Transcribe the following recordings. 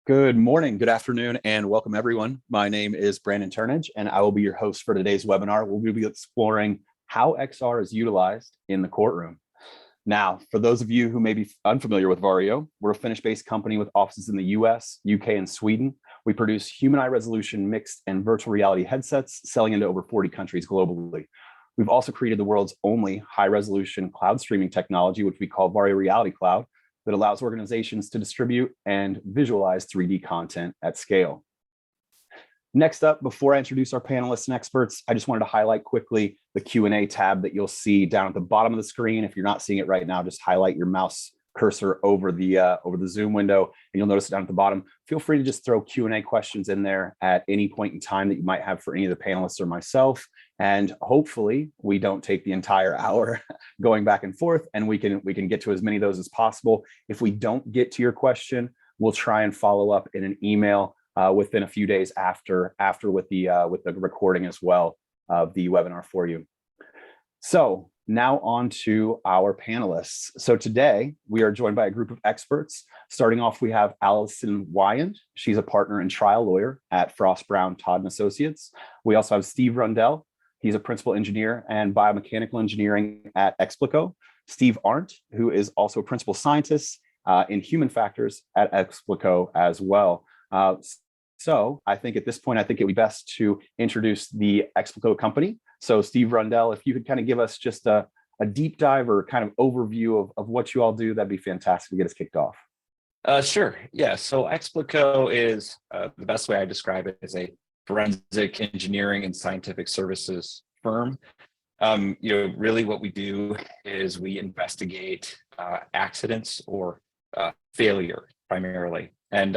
Good morning, good afternoon, and welcome everyone. My name is Brandon Turnage, and I will be your host for today's webinar. We'll be exploring how XR is utilized in the courtroom. Now, for those of you who may be unfamiliar with Varjo, we're a Finnish-based company with offices in the US, UK, and Sweden. We produce human eye resolution mixed and virtual reality headsets, selling into over 40 countries globally. We've also created the world's only high-resolution cloud streaming technology, which we call Varjo Reality Cloud, that allows organizations to distribute and visualize 3D content at scale. Next up, before I introduce our panelists and experts, I just wanted to highlight quickly the Q&A tab that you'll see down at the bottom of the screen. If you're not seeing it right now, just highlight your mouse cursor over the Zoom window, and you'll notice it down at the bottom. Feel free to just throw Q&A questions in there at any point in time that you might have for any of the panelists or myself. And hopefully we don't take the entire hour going back and forth, and we can get to as many of those as possible. If we don't get to your question, we'll try and follow up in an email within a few days after with the recording as well of the webinar for you. So now on to our panelists. So today we are joined by a group of experts. Starting off, we have Allison Wyand. She's a partner and trial lawyer at Frost Brown Todd & Associates. We also have Steve Rundell. He's a principal engineer and biomechanical engineering at Explico. Steve Arndt, who is also a principal scientist in human factors at Explico as well. So I think at this point, I think it would be best to introduce the Explico company. So Steve Rundell, if you could kind of give us just a deep dive or kind of overview of what you all do, that'd be fantastic to get us kicked off. Sure. Yeah. So Explico is the best way I describe it is a forensic engineering and scientific services firm. Really what we do is we investigate accidents or failure primarily. And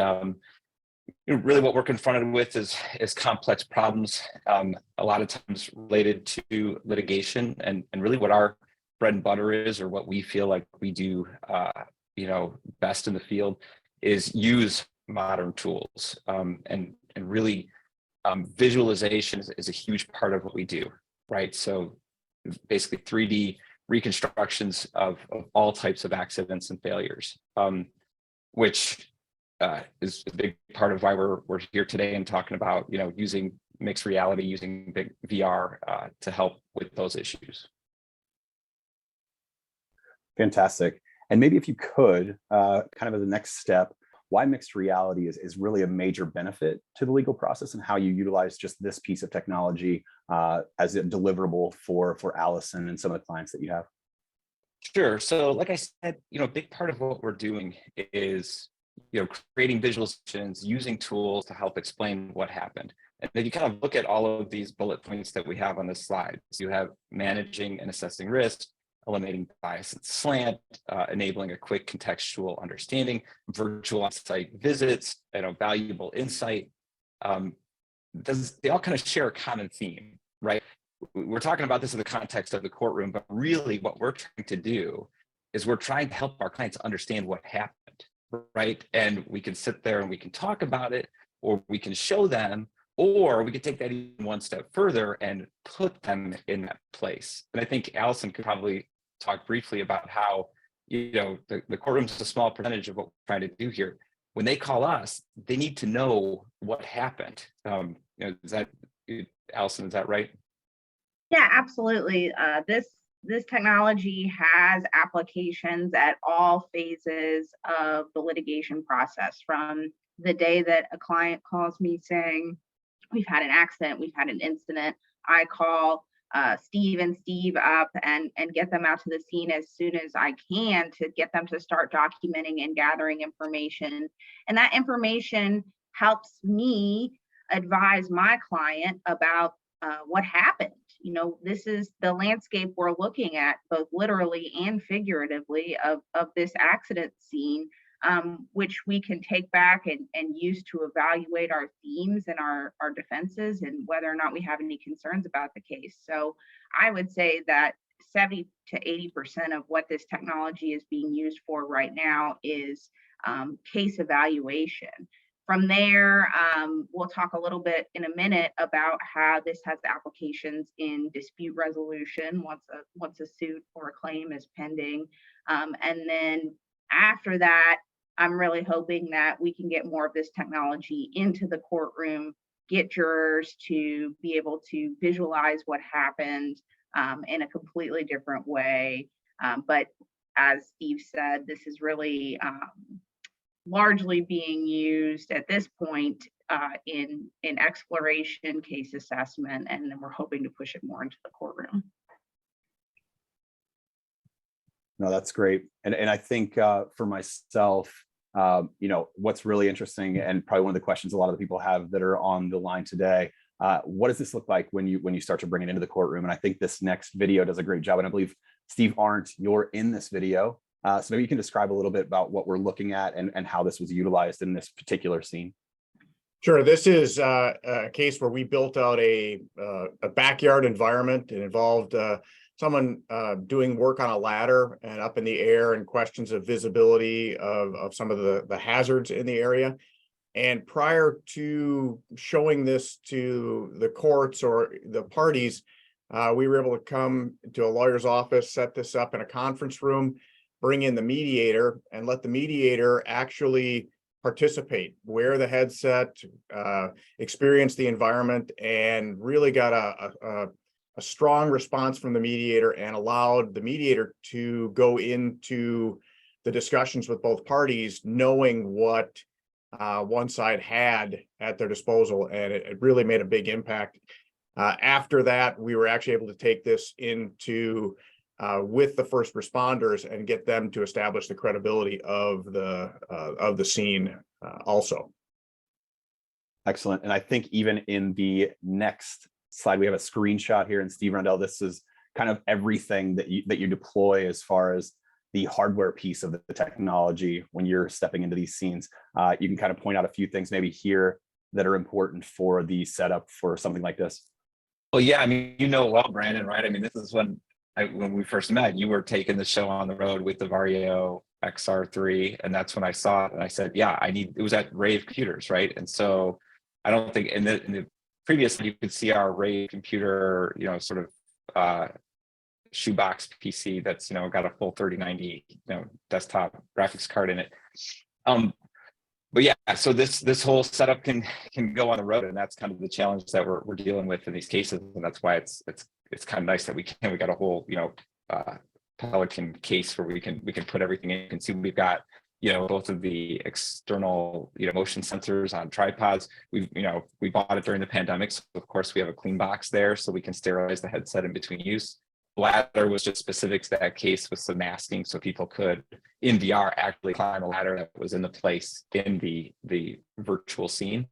really what we're confronted with is complex problems, a lot of times related to litigation, and really what our bread and butter is, or what we feel like we do best in the field, is use modern tools, and really visualization is a huge part of what we do, right? So basically 3D reconstructions of all types of accidents and failures, which is a big part of why we're here today and talking about using mixed reality, using big VR to help with those issues. Fantastic. And maybe if you could, kind of as the next step, why mixed reality is really a major benefit to the legal process, and how you utilize just this piece of technology as a deliverable for Allison and some of the clients that you have. Sure. So like I said, a big part of what we're doing is creating visualizations, using tools to help explain what happened. And if you kind of look at all of these bullet points that we have on this slide, so you have managing and assessing risk, eliminating bias and slant, enabling a quick contextual understanding, virtual on-site visits, valuable insight. They all kind of share a common theme, right? We're talking about this in the context of the courtroom, but really what we're trying to do is we're trying to help our clients understand what happened, right? And we can sit there and we can talk about it, or we can show them, or we could take that even one step further and put them in that place. And I think Allison could probably talk briefly about how, the courtroom's a small percentage of what we're trying to do here. When they call us, they need to know what happened. Allison, is that right? Yeah, absolutely. This technology has applications at all phases of the litigation process, from the day that a client calls me saying, we've had an accident, we've had an incident. I call Steve and Steve up and get them out to the scene as soon as I can to get them to start documenting and gathering information. And that information helps me advise my client about what happened. This is the landscape we're looking at, both literally and figuratively, of this accident scene, which we can take back and use to evaluate our themes and our defenses, and whether or not we have any concerns about the case. So I would say that 70 to 80% of what this technology is being used for right now is case evaluation. From there, we'll talk a little bit in a minute about how this has applications in dispute resolution once a suit or a claim is pending. And then after that, I'm really hoping that we can get more of this technology into the courtroom, get jurors to be able to visualize what happened in a completely different way. But as Steve said, this is really largely being used at this point in exploration, case assessment, and then we're hoping to push it more into the courtroom. No, that's great. And I think for myself, what's really interesting and probably one of the questions a lot of the people have that are on the line today, what does this look like when you start to bring it into the courtroom? And I think this next video does a great job. And I believe, Steve Arndt, you're in this video. So maybe you can describe a little bit about what we're looking at and how this was utilized in this particular scene. Sure. This is a case where we built out a backyard environment. It involved someone doing work on a ladder and up in the air, and questions of visibility of some of the hazards in the area. And prior to showing this to the courts or the parties, we were able to come to a lawyer's office, set this up in a conference room, bring in the mediator, and let the mediator actually participate, wear the headset, experience the environment, and really got a strong response from the mediator, and allowed the mediator to go into the discussions with both parties, knowing what one side had at their disposal. And it really made a big impact. After that, we were actually able to take this into with the first responders and get them to establish the credibility of the scene also. Excellent. And I think even in the next slide, we have a screenshot here. And Steve Rundell, this is kind of everything that you deploy as far as the hardware piece of the technology when you're stepping into these scenes. You can kind of point out a few things maybe here that are important for the setup for something like this. Well, yeah, I mean, well, Brandon, right? I mean, this is when we first met. You were taking the show on the road with the Varjo XR3, and that's when I saw it, and I said, yeah, it was at Rave Computers, right? And so I don't think in the previous, you could see our Rave computer, sort of shoebox PC that's got a full 3090 desktop graphics card in it. But yeah, so this whole setup can go on the road, and that's kind of the challenge that we're dealing with in these cases, and that's why it's kind of nice that we got a whole Pelican case where we can put everything in. You can see we've got both of the external motion sensors on tripods. We bought it during the pandemic, so of course we have a clean box there, so we can sterilize the headset in between use. Ladder was just specific to that case with some masking, so people could in VR actually climb a ladder that was in the place in the virtual scene.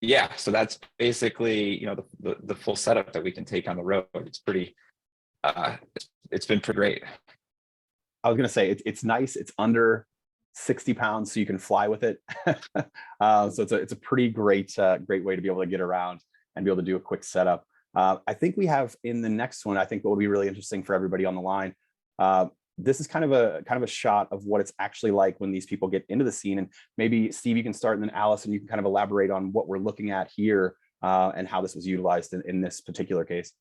Yeah, so that's basically the full setup that we can take on the road. It's pretty it's been pretty great. I was gonna say it's nice. It's under 60 pounds, so you can fly with it. So it's a pretty great way to be able to get around and be able to do a quick setup. I think we have in the next one, I think what will be really interesting for everybody on the line. This is kind of a shot of what it's actually like when these people get into the scene. And maybe Steve, you can start, and then Allison, you can kind of elaborate on what we're looking at here and how this was utilized in this particular case.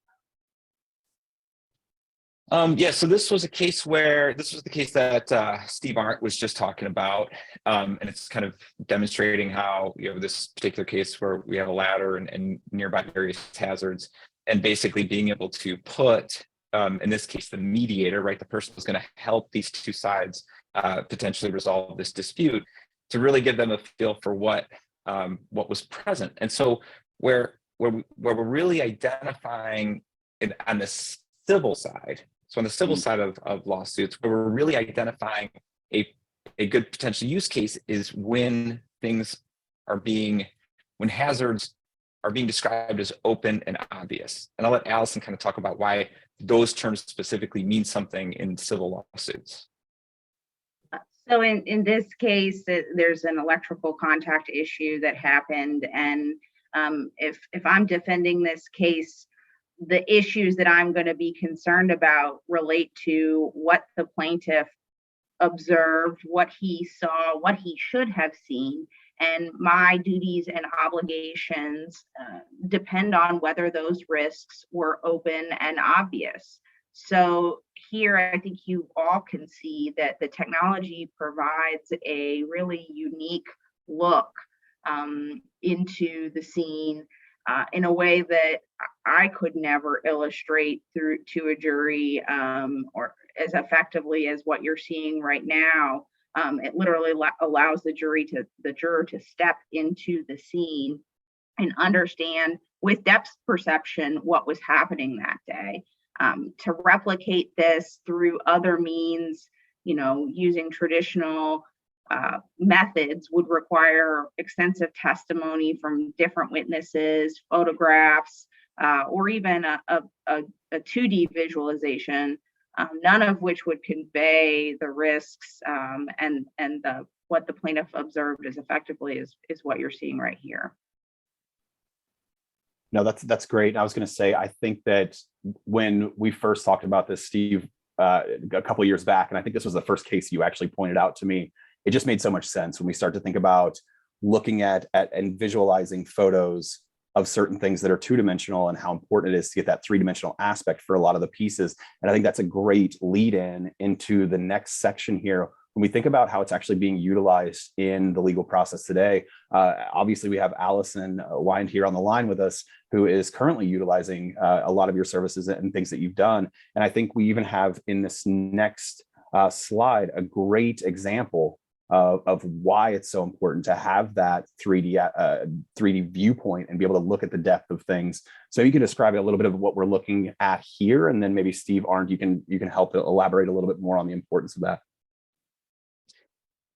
Yeah, so this was the case that Steve Arndt was just talking about, and it's kind of demonstrating how this particular case where we have a ladder and nearby various hazards, and basically being able to put, in this case, the mediator, right, the person who's going to help these two sides potentially resolve this dispute, to really give them a feel for what was present. And so where we're really identifying on the civil side. So on the civil side of lawsuits, where we're really identifying a good potential use case is when hazards are being described as open and obvious. And I'll let Allison kind of talk about why those terms specifically mean something in civil lawsuits. So in this case, there's an electrical contact issue that happened, and if I'm defending this case, the issues that I'm going to be concerned about relate to what the plaintiff observed, what he saw, what he should have seen, and my duties and obligations depend on whether those risks were open and obvious. So here, I think you all can see that the technology provides a really unique look into the scene in a way that I could never illustrate through to a jury or as effectively as what you're seeing right now. It literally allows the juror to step into the scene and understand with depth perception what was happening that day. To replicate this through other means, using traditional methods would require extensive testimony from different witnesses, photographs, or even a 2D visualization, none of which would convey the risks and what the plaintiff observed as effectively is what you're seeing right here. No, that's great. I was going to say, I think that when we first talked about this, Steve, a couple of years back, and I think this was the first case you actually pointed out to me, it just made so much sense when we start to think about looking at and visualizing photos of certain things that are two-dimensional and how important it is to get that three-dimensional aspect for a lot of the pieces. And I think that's a great lead in into the next section here. When we think about how it's actually being utilized in the legal process today, obviously we have Allison Wind here on the line with us, who is currently utilizing a lot of your services and things that you've done. And I think we even have in this next slide a great example of why it's so important to have that 3D viewpoint and be able to look at the depth of things. So you can describe a little bit of what we're looking at here, and then maybe Steve Arndt, you can help to elaborate a little bit more on the importance of that.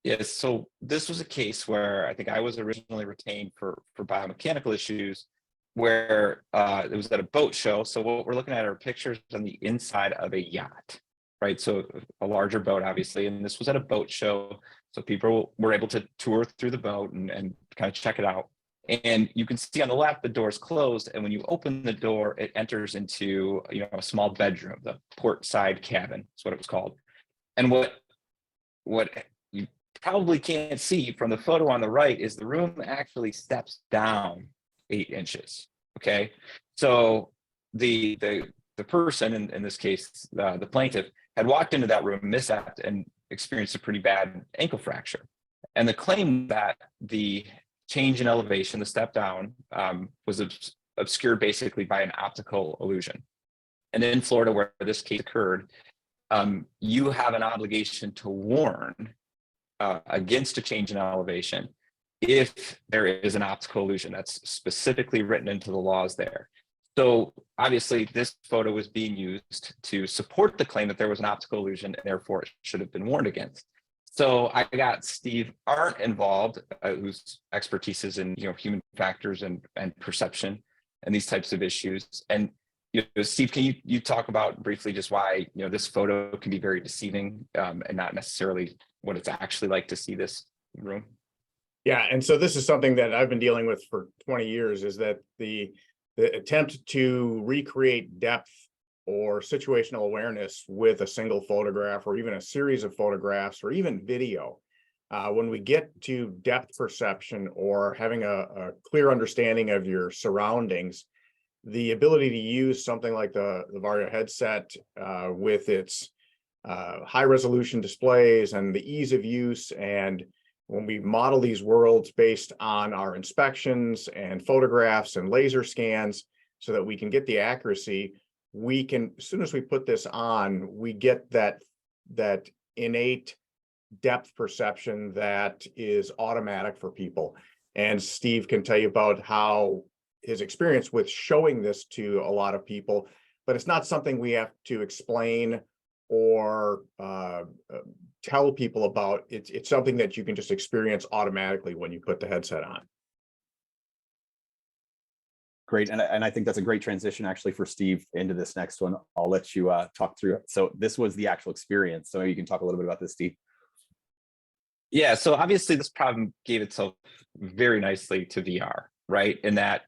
Yes, so this was a case where I think I was originally retained for biomechanical issues, where it was at a boat show. So what we're looking at are pictures on the inside of a yacht, right? So a larger boat, obviously, and this was at a boat show. So people were able to tour through the boat and kind of check it out. And you can see on the left, the door is closed. And when you open the door, it enters into a small bedroom, the port side cabin is what it was called. And what you probably can't see from the photo on the right is the room actually steps down 8 inches. Okay, so the person in this case, the plaintiff, had walked into that room, mishapped, and experienced a pretty bad ankle fracture. And the claim that the change in elevation, the step down, was obscured basically by an optical illusion. And in Florida, where this case occurred, you have an obligation to warn against a change in elevation if there is an optical illusion. That's specifically written into the laws there. So obviously this photo was being used to support the claim that there was an optical illusion, and therefore it should have been warned against. So I got Steve Arndt involved, whose expertise is in human factors and perception and these types of issues. And Steve, can you talk about briefly just why this photo can be very deceiving and not necessarily what it's actually like to see this room? Yeah, and so this is something that I've been dealing with for 20 years, is that the attempt to recreate depth or situational awareness with a single photograph or even a series of photographs or even video. When we get to depth perception or having a clear understanding of your surroundings, the ability to use something like the Varjo headset with its high resolution displays and the ease of use, and when we model these worlds based on our inspections and photographs and laser scans so that we can get the accuracy, we can, as soon as we put this on, we get that innate depth perception that is automatic for people. And Steve can tell you about how his experience with showing this to a lot of people, but it's not something we have to explain or tell people about. It's something that you can just experience automatically when you put the headset on. Great, and I think that's a great transition actually for Steve into this next one. I'll let you talk through it. So this was the actual experience. So maybe you can talk a little bit about this, Steve. Yeah, so obviously this problem gave itself very nicely to VR, right? In that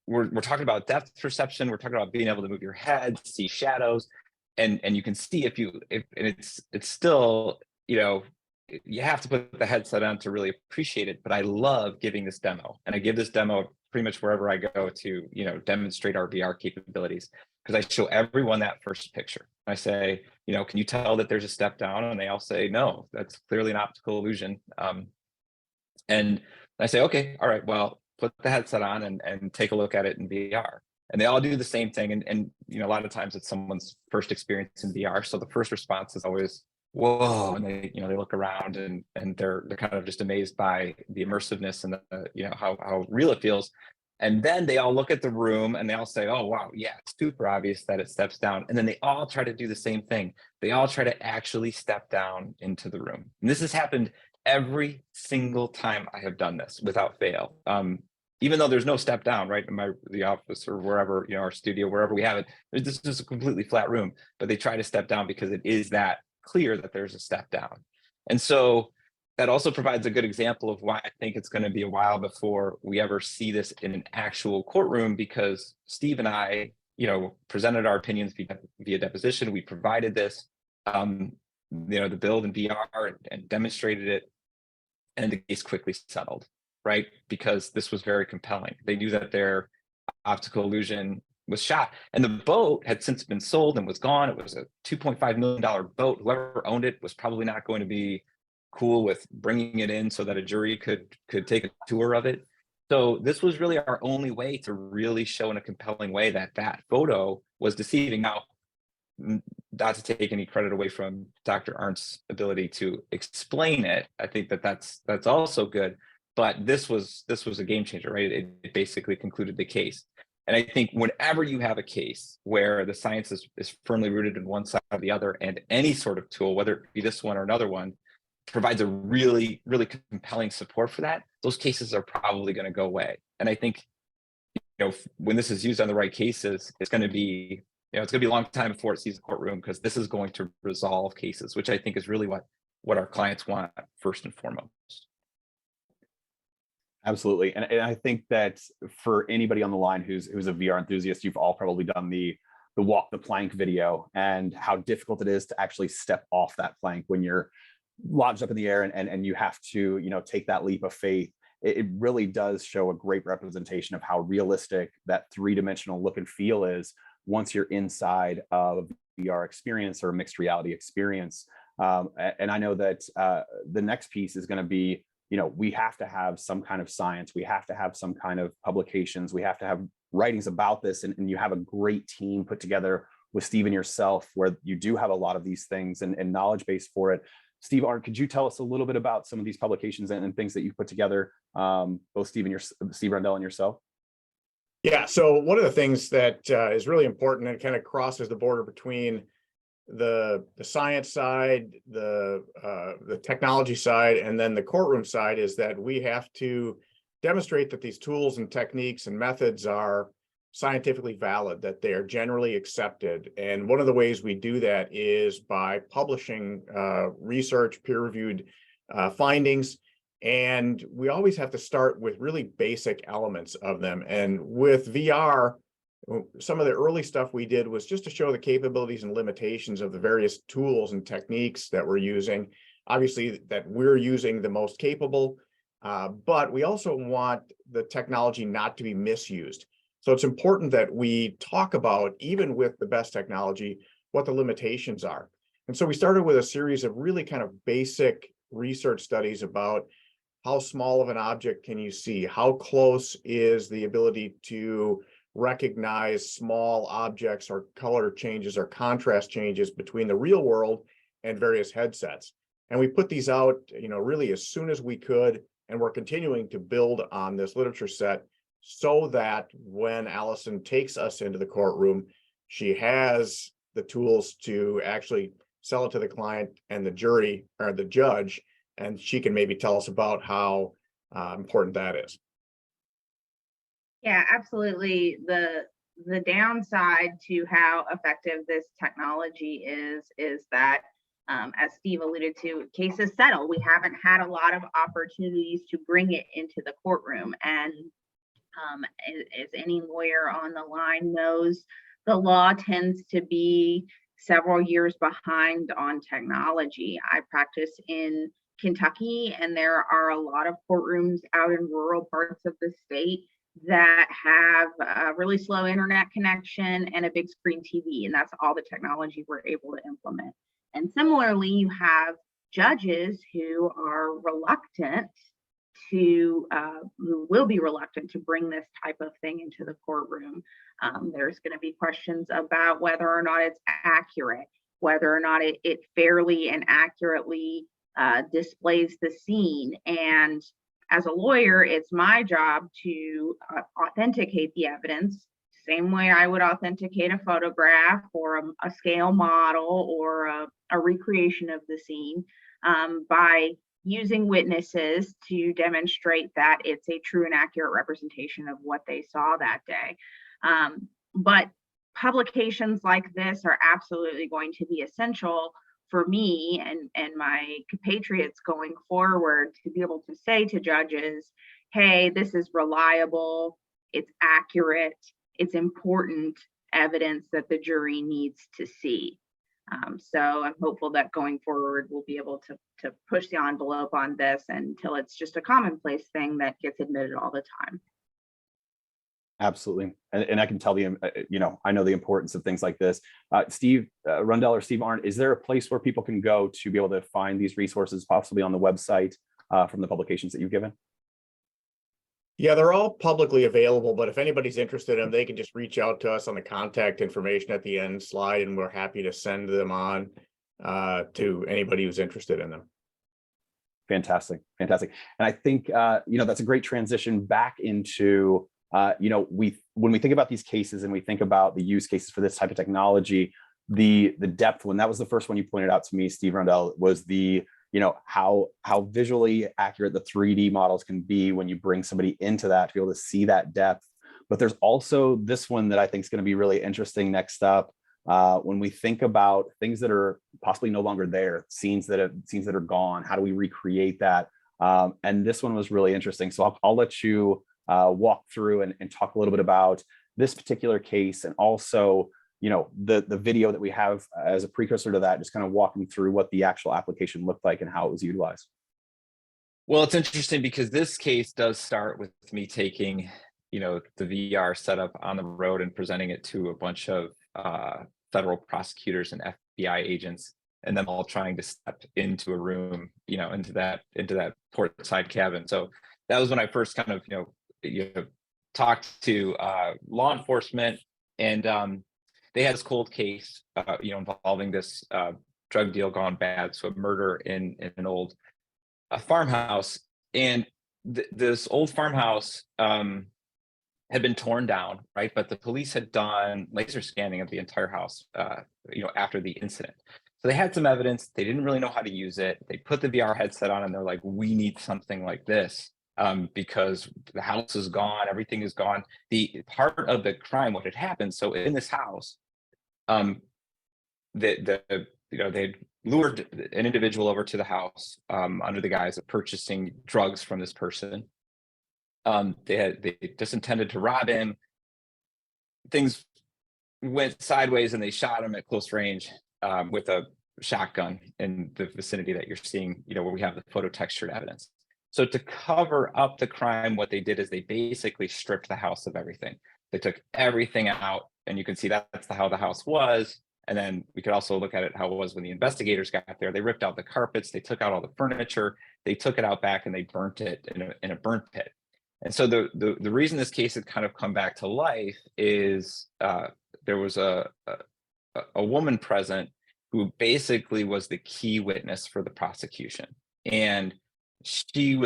we're talking about depth perception, we're talking about being able to move your head, see shadows, and you can see if it's still, you have to put the headset on to really appreciate it. But I love giving this demo, and I give this demo pretty much wherever I go to, demonstrate our VR capabilities. because I show everyone that first picture. I say, can you tell that there's a step down? And they all say, no, that's clearly an optical illusion. And I say, okay, all right, well, put the headset on and take a look at it in VR. And they all do the same thing. And a lot of times it's someone's first experience in VR. So the first response is always, whoa, and they look around and they're kind of just amazed by the immersiveness and the, how real it feels. And then they all look at the room and they all say, oh, wow, yeah, it's super obvious that it steps down. And then they all try to do the same thing. They all try to actually step down into the room. And this has happened every single time I have done this without fail. Even though there's no step down, right, in the office or wherever, our studio, wherever we have it, this is a completely flat room, but they try to step down because it is that clear that there's a step down. And so that also provides a good example of why I think it's going to be a while before we ever see this in an actual courtroom, because Steve and I, presented our opinions via deposition. We provided this, the build in VR and demonstrated it, and the case quickly settled, right? Because this was very compelling. They knew that their optical illusion was shot, and the boat had since been sold and was gone. It was a $2.5 million boat. Whoever owned it was probably not going to be cool with bringing it in so that a jury could take a tour of it. So this was really our only way to really show in a compelling way that photo was deceiving. Now, not to take any credit away from Dr. Arndt's ability to explain it, I think that's also good. But this was a game changer, right? It basically concluded the case. And I think whenever you have a case where the science is firmly rooted in one side or the other, and any sort of tool, whether it be this one or another one, provides a really, really compelling support for that, those cases are probably going to go away. And I think, when this is used on the right cases, it's going to be, it's going to be a long time before it sees the courtroom, because this is going to resolve cases, which I think is really what our clients want first and foremost. Absolutely. And I think that for anybody on the line who's a VR enthusiast, you've all probably done the walk the plank video, and how difficult it is to actually step off that plank when you're lodged up in the air and you have to, take that leap of faith. It really does show a great representation of how realistic that three-dimensional look and feel is once you're inside of VR experience or a mixed reality experience. And I know that the next piece is going to be, we have to have some kind of science. We have to have some kind of publications. We have to have writings about this. And you have a great team put together with Steve and yourself, where you do have a lot of these things and knowledge base for it. Steve, Arndt, could you tell us a little bit about some of these publications and things that you've put together, both Steve Rundell and yourself? Yeah, so one of the things that is really important and kind of crosses the border between the science side, the technology side, and then the courtroom side is that we have to demonstrate that these tools and techniques and methods are scientifically valid, that they are generally accepted. And one of the ways we do that is by publishing research, peer-reviewed findings. And we always have to start with really basic elements of them. And with VR, some of the early stuff we did was just to show the capabilities and limitations of the various tools and techniques that we're using. Obviously, that we're using the most capable, but we also want the technology not to be misused. So it's important that we talk about, even with the best technology, what the limitations are. And so we started with a series of really kind of basic research studies about how small of an object can you see? How close is the ability to recognize small objects or color changes or contrast changes between the real world and various headsets? And we put these out, really as soon as we could, and we're continuing to build on this literature set so that when Allison takes us into the courtroom, she has the tools to actually sell it to the client and the jury or the judge, and she can maybe tell us about how important that is. Yeah, absolutely. The downside to how effective this technology is that, as Steve alluded to, cases settle. We haven't had a lot of opportunities to bring it into the courtroom. And as any lawyer on the line knows, the law tends to be several years behind on technology. I practice in Kentucky, and there are a lot of courtrooms out in rural parts of the state that have a really slow internet connection and a big screen TV, and that's all the technology we're able to implement. And similarly, you have judges who are reluctant who will be reluctant to bring this type of thing into the courtroom. There's going to be questions about whether or not it's accurate, whether or not it fairly and accurately displays the scene. And as a lawyer, it's my job to authenticate the evidence, same way I would authenticate a photograph or a scale model or a recreation of the scene, by using witnesses to demonstrate that it's a true and accurate representation of what they saw that day. But publications like this are absolutely going to be essential for me and my compatriots going forward to be able to say to judges, hey, this is reliable, it's accurate, it's important evidence that the jury needs to see. So I'm hopeful that going forward, we'll be able to push the envelope on this until it's just a commonplace thing that gets admitted all the time. Absolutely. And I can tell the, I know the importance of things like this. Steve Rundell or Steve Arndt, is there a place where people can go to be able to find these resources, possibly on the website from the publications that you've given? Yeah, they're all publicly available, but if anybody's interested in them, they can just reach out to us on the contact information at the end slide, and we're happy to send them on to anybody who's interested in them. Fantastic. Fantastic. And I think, that's a great transition back into, when we think about these cases and we think about the use cases for this type of technology, the depth one, that was the first one you pointed out to me, Steve Rundell, was the, how visually accurate the 3D models can be when you bring somebody into that to be able to see that depth. But there's also this one that I think is going to be really interesting next up, when we think about things that are possibly no longer there, scenes that are gone. How do we recreate that? And this one was really interesting. So I'll let you walk through and talk a little bit about this particular case, and also the video that we have as a precursor to that, just kind of walking through what the actual application looked like and how it was utilized. Well, it's interesting because this case does start with me taking, the VR setup on the road and presenting it to a bunch of federal prosecutors and FBI agents, and them all trying to step into a room, into that port side cabin. So that was when I first kind of, talked to law enforcement, and they had this cold case, involving this drug deal gone bad, so a murder in an old farmhouse, and this old farmhouse had been torn down, right? But the police had done laser scanning of the entire house, after the incident. So they had some evidence. They didn't really know how to use it. They put the VR headset on, and they're like, "We need something like this." Because the house is gone, everything is gone. The part of the crime, what had happened, so in this house, they had lured an individual over to the house under the guise of purchasing drugs from this person. They just intended to rob him. Things went sideways, and they shot him at close range with a shotgun in the vicinity that you're seeing, where we have the photo textured evidence. So to cover up the crime, what they did is they basically stripped the house of everything. They took everything out, and you can see that's how the house was. And then we could also look at it how it was when the investigators got there. They ripped out the carpets, they took out all the furniture, they took it out back, and they burnt it in a burnt pit. And so the reason this case had kind of come back to life is there was a woman present who basically was the key witness for the prosecution. And she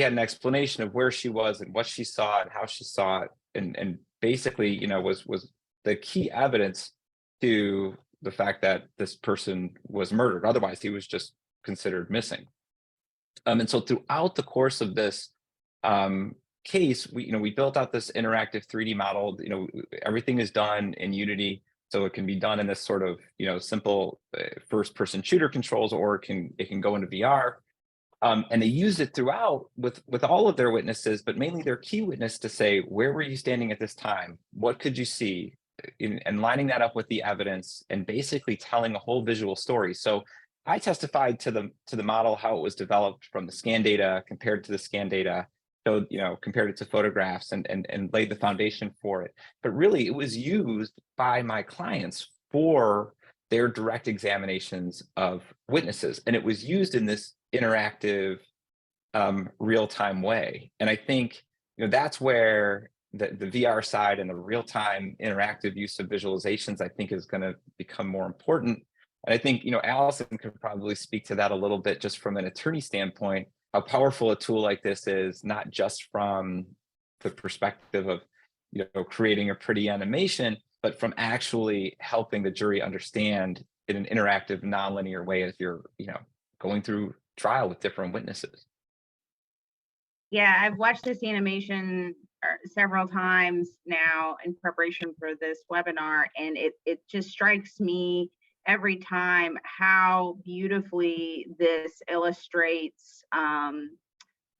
had an explanation of where she was and what she saw and how she saw it, and basically, was the key evidence to the fact that this person was murdered. Otherwise, he was just considered missing. And so throughout the course of this case, we built out this interactive 3D model. Everything is done in Unity, so it can be done in this sort of simple first-person shooter controls, or it can go into VR. And they used it throughout with all of their witnesses, but mainly their key witness, to say, where were you standing at this time? What could you see? And lining that up with the evidence, and basically telling a whole visual story. So I testified to the model, how it was developed from the scan data compared to the scan data, showed, compared it to photographs and laid the foundation for it. But really, it was used by my clients for their direct examinations of witnesses. And it was used in this interactive, real-time way. And I think, that's where the VR side and the real-time interactive use of visualizations, I think, is going to become more important. And I think, Allison could probably speak to that a little bit, just from an attorney standpoint, how powerful a tool like this is, not just from the perspective of, creating a pretty animation, but from actually helping the jury understand in an interactive, nonlinear way as you're, going through trial with different witnesses. Yeah, I've watched this animation several times now in preparation for this webinar, and it just strikes me every time how beautifully this illustrates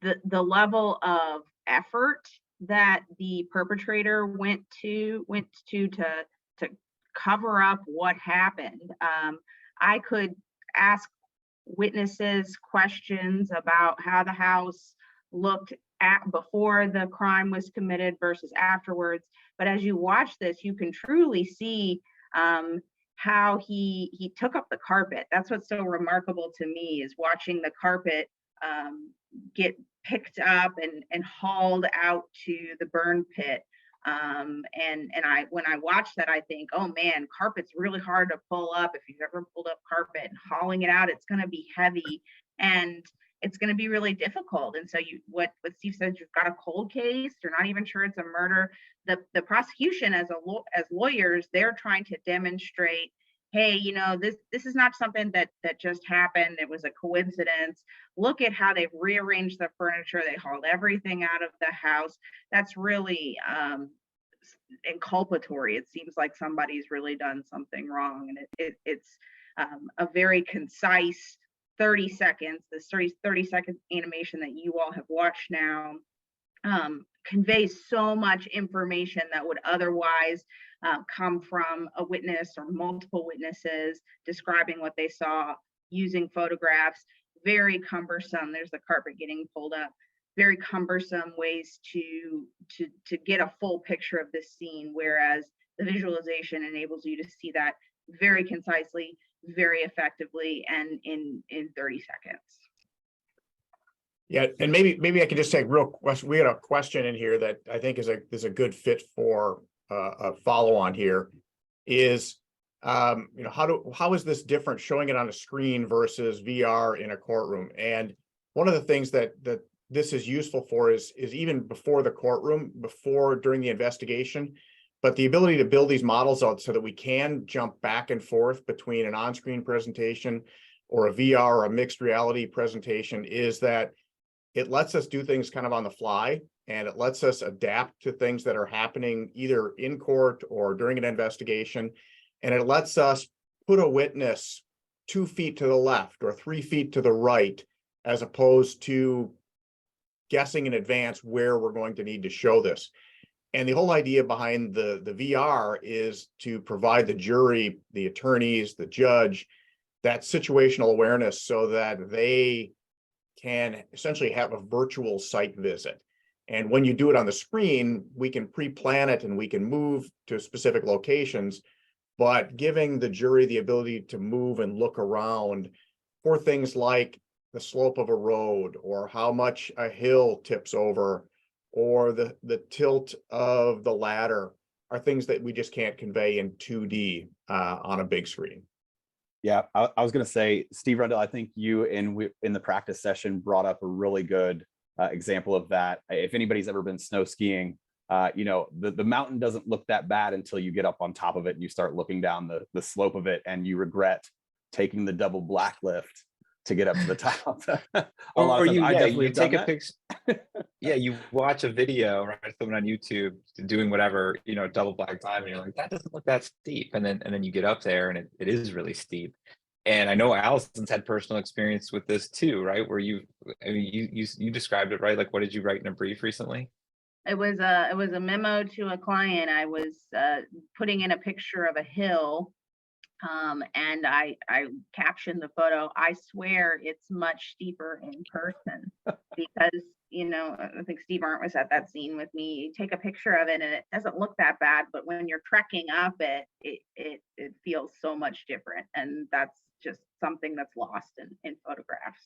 the level of effort that the perpetrator went to cover up what happened. I could ask witnesses questions about how the house looked at before the crime was committed versus afterwards. But as you watch this, you can truly see how he took up the carpet. That's what's so remarkable to me, is watching the carpet get picked up and hauled out to the burn pit. When I watch that, I think, oh man, carpet's really hard to pull up. If you've ever pulled up carpet and hauling it out, it's going to be heavy and it's going to be really difficult. And so what Steve said, you've got a cold case, you're not even sure it's a murder. The prosecution as lawyers, they're trying to demonstrate, hey, this is not something that just happened. It was a coincidence. Look at how they've rearranged the furniture. They hauled everything out of the house. That's really inculpatory. It seems like somebody's really done something wrong. And it's a very concise 30 seconds, this 30-second animation that you all have watched now conveys so much information that would otherwise come from a witness or multiple witnesses describing what they saw, using photographs. Very cumbersome. There's the carpet getting pulled up. Very cumbersome ways to get a full picture of this scene, whereas the visualization enables you to see that very concisely, very effectively, and in 30 seconds. Yeah, and maybe I can just take real question. We had a question in here that I think is a good fit for a follow on here. Is how is this different, showing it on a screen versus VR in a courtroom? And one of the things that this is useful for is even before the courtroom, during the investigation, but the ability to build these models out so that we can jump back and forth between an on-screen presentation or a VR or a mixed reality presentation, is that it lets us do things kind of on the fly, and it lets us adapt to things that are happening either in court or during an investigation. And it lets us put a witness 2 feet to the left or 3 feet to the right, as opposed to guessing in advance where we're going to need to show this. And the whole idea behind the VR is to provide the jury, the attorneys, the judge, that situational awareness so that they can essentially have a virtual site visit. And when you do it on the screen, we can pre-plan it and we can move to specific locations, but giving the jury the ability to move and look around for things like the slope of a road, or how much a hill tips over, or the tilt of the ladder, are things that we just can't convey in 2D on a big screen. Yeah, I was going to say, Steve Rundle, I think you in the practice session brought up a really good example of that. If anybody's ever been snow skiing, the mountain doesn't look that bad until you get up on top of it and you start looking down the slope of it, and you regret taking the double black lift to get up to the top. Or you take a picture. Yeah, you watch a video, right, someone on YouTube doing whatever, double black dive, and you're like, that doesn't look that steep, and then you get up there and it is really steep. And I know Allison's had personal experience with this too, right? Where you described it, right? Like, what did you write in a brief recently? It was a memo to a client. I was putting in a picture of a hill And I captioned the photo. I swear it's much steeper in person because, I think Steve Arndt was at that scene with me. You take a picture of it and it doesn't look that bad, but when you're trekking up it feels so much different. And that's just something that's lost in photographs.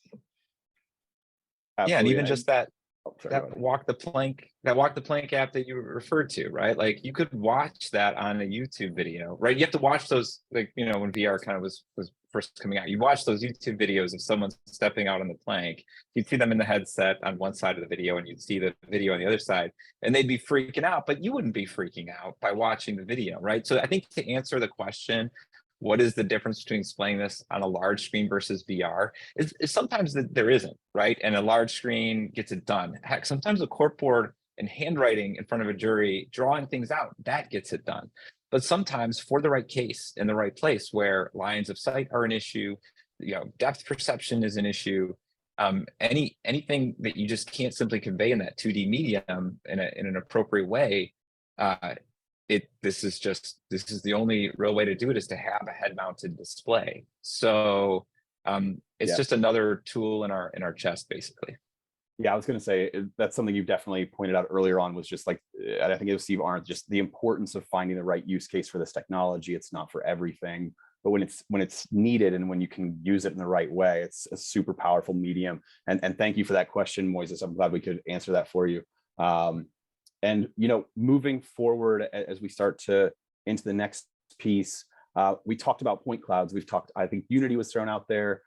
Yeah, and even Absolutely. just that Oh, sorry, go ahead. walk the plank app that you referred to, right? Like you could watch that on a YouTube video, right? You have to watch those, like, when VR kind of was first coming out, you watch those YouTube videos of someone stepping out on the plank. You'd see them in the headset on one side of the video and you'd see the video on the other side, and they'd be freaking out, but you wouldn't be freaking out by watching the video, right? So I think to answer the question, what is the difference between displaying this on a large screen versus VR? Is sometimes that there isn't, right? And a large screen gets it done. Heck, sometimes a court board and handwriting in front of a jury, drawing things out, that gets it done. But sometimes for the right case in the right place where lines of sight are an issue, depth perception is an issue, anything that you just can't simply convey in that 2D medium in an appropriate way, this is the only real way to do it, is to have a head mounted display. So it's just another tool in our chest, basically. Yeah, I was going to say that's something you definitely pointed out earlier on, was just like, I think it was Steve Arndt, just the importance of finding the right use case for this technology. It's not for everything, but when it's needed and when you can use it in the right way, it's a super powerful medium. And thank you for that question, Moises. I'm glad we could answer that for you. And moving forward as we start into the next piece, we talked about point clouds. I think Unity was thrown out there.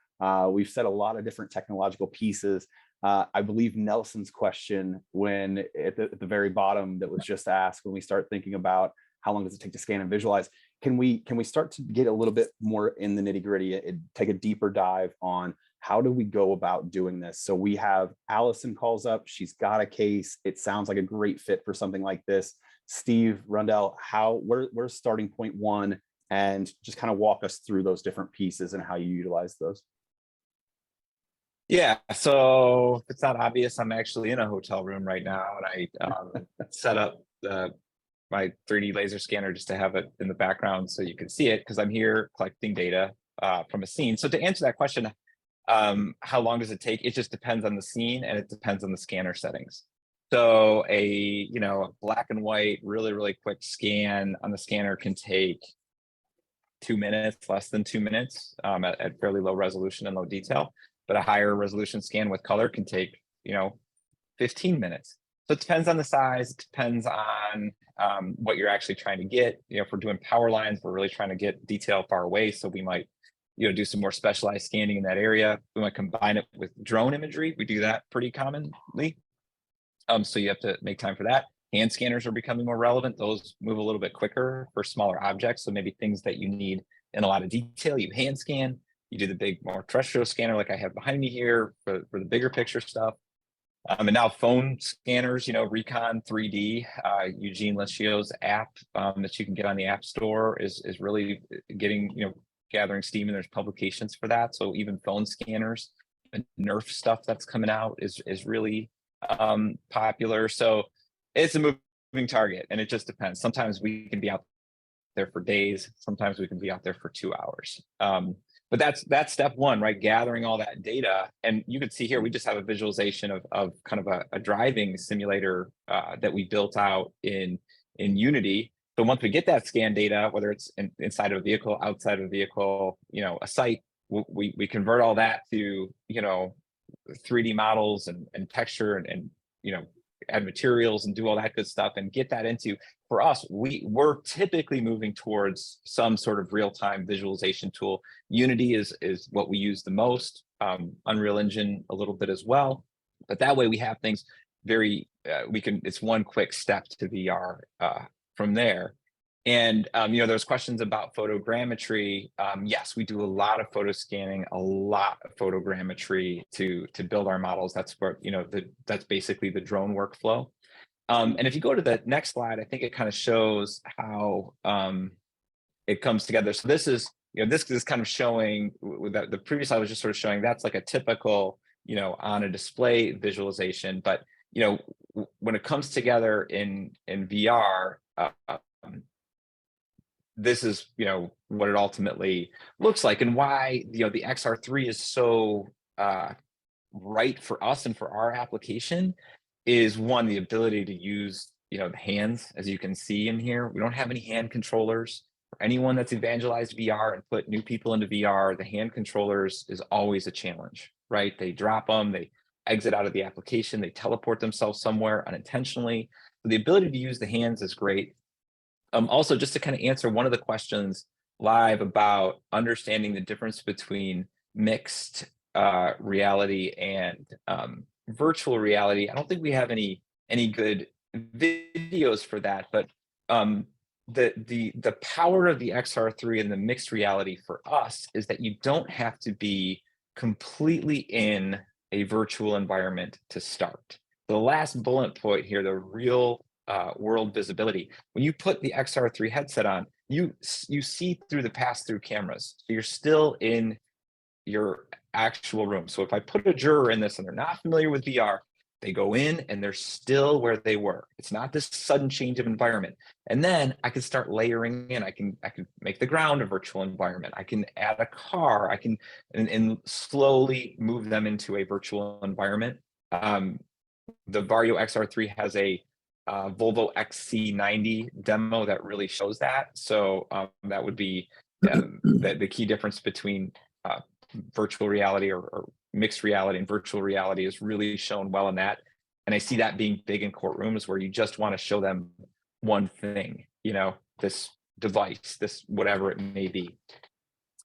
We've said a lot of different technological pieces. I believe Nelson's question, when at the very bottom that was just asked, when we start thinking about how long does it take to scan and visualize, can we start to get a little bit more in the nitty gritty and take a deeper dive on how do we go about doing this? So we have Allison calls up, she's got a case. It sounds like a great fit for something like this. Steve Rundell, where's starting point one, and just kind of walk us through those different pieces and how you utilize those. Yeah, so if it's not obvious, I'm actually in a hotel room right now, and I set up my 3D laser scanner just to have it in the background so you can see it, because I'm here collecting data from a scene. So to answer that question, how long does it take? It just depends on the scene and it depends on the scanner settings. So a black and white, really, really quick scan on the scanner can take 2 minutes, less than 2 minutes, at fairly low resolution and low detail. But a higher resolution scan with color can take 15 minutes. So it depends on the size, it depends on what you're actually trying to get. If we're doing power lines, we're really trying to get detail far away, so we might do some more specialized scanning in that area. We might combine it with drone imagery. We do that pretty commonly. So you have to make time for that. Hand scanners are becoming more relevant. Those move a little bit quicker for smaller objects. So maybe things that you need in a lot of detail, you hand scan. You do the big, more terrestrial scanner like I have behind me here for the bigger picture stuff. And now phone scanners, Recon 3D, Eugene Leschio's app that you can get on the App Store is really getting, gathering steam, and there's publications for that. So even phone scanners and Nerf stuff that's coming out is really popular. So it's a moving target, and it just depends. Sometimes we can be out there for days. Sometimes we can be out there for 2 hours. But that's step one, right? Gathering all that data. And you can see here, we just have a visualization of kind of a driving simulator that we built out in Unity. So once we get that scan data, whether it's inside of a vehicle, outside of a vehicle, a site, we convert all that to, 3D models and texture and add materials and do all that good stuff and get that into, for us, we're typically moving towards some sort of real-time visualization tool. Unity is what we use the most, Unreal Engine a little bit as well, but that way we have things it's one quick step to VR from there. And there's questions about photogrammetry. Yes, we do a lot of photo scanning, a lot of photogrammetry to build our models. That's where that's basically the drone workflow. And if you go to the next slide, I think it kind of shows how it comes together. So this is this is kind of showing the previous slide was just sort of showing that's like a typical on a display visualization. But when it comes together in VR. this is, what it ultimately looks like, and why, the XR3 is so right for us and for our application is, one, the ability to use, the hands. As you can see in here, we don't have any hand controllers. For anyone that's evangelized VR and put new people into VR, the hand controllers is always a challenge, right? They drop them, they exit out of the application, they teleport themselves somewhere unintentionally. So the ability to use the hands is great. Also, just to kind of answer one of the questions live about understanding the difference between mixed reality and virtual reality, I don't think we have any good videos for that, but the power of the XR3 and the mixed reality for us is that you don't have to be completely in a virtual environment to start. The last bullet point here, the real world visibility. When you put the XR3 headset on, you see through the pass-through cameras. So you're still in your actual room. So if I put a juror in this and they're not familiar with VR, they go in and they're still where they were. It's not this sudden change of environment. And then I can start layering in. I can make the ground a virtual environment. I can add a car. I can and slowly move them into a virtual environment. The Varjo XR3 has a Volvo XC90 demo that really shows that. So that would be the key difference between virtual reality or mixed reality and virtual reality is really shown well in that. And I see that being big in courtrooms where you just want to show them one thing, this device, this whatever it may be.